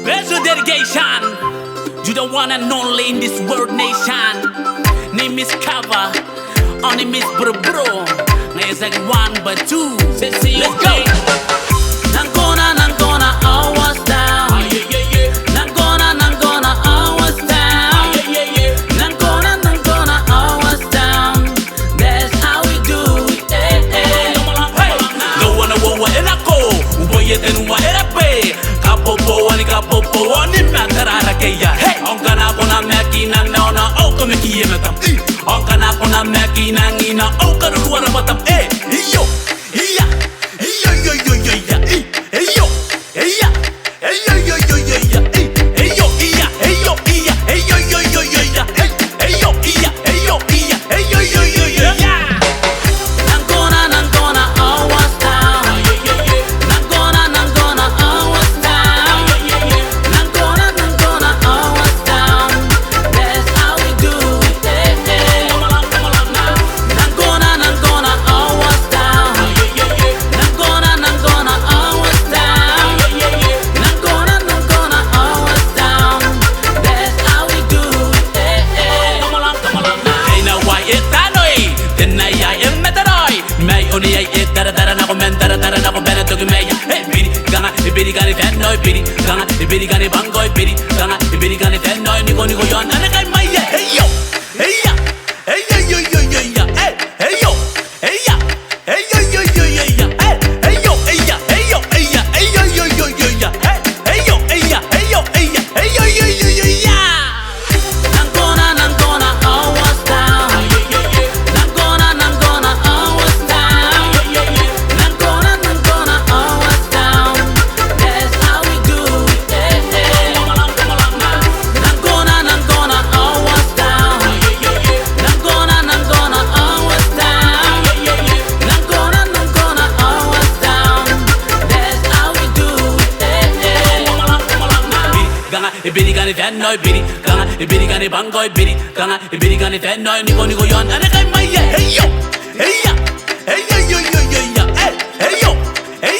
Special dedication to the one and only in this world nation. Name is Cover, on name is Bro. It's like one but two. Let's go. Nangona, I was down. Nangona, I was down. Nangona, I was down. That's how we do it. Hey. No one in a go. Uboye tenu wa erape. Kapopo ni matarara keya. Hey, onkana kona makina naona oko mekiye metam. Onkana kona makina ngina oko ruara batam. Hey, yo, iya, yo, iya, hey yo, iya, hey yo, iya, hey yo, iya, hey yo, iya, hey yo, iya, hey yo, iya. Nangona, I was down. Nangona, I was down. Nangona, I was down. That's how we do it. Nangona, I was down. Nangona, I was down. Nangona, I was down. That's how we do it. Hey, now why it tanoi? Then I am metaroi. May only I eat dara na ko men dara na ko better to me. Hey, biri gani tenoi biri gani bangoi biri gani tenoi niko yon ana kai mai. Hey yo, hey ya, hey yo, hey yo, hey yo, hey ya, hey yo, hey yo, hey yo, hey ya, hey yo, hey ya, hey yo, hey yo. Nangona, I was down. Nangona, I was down. Nangona, I was down. That's how we do it. Nangona, I was down. Nangona, I was down. Nangona, I was down. That's how we do it. Biri gani tenoi biri gani bangoi biri gani tenoi niko yon ana kai mai. Hey yo, hey ya, hey yo, hey yo, hey yo, hey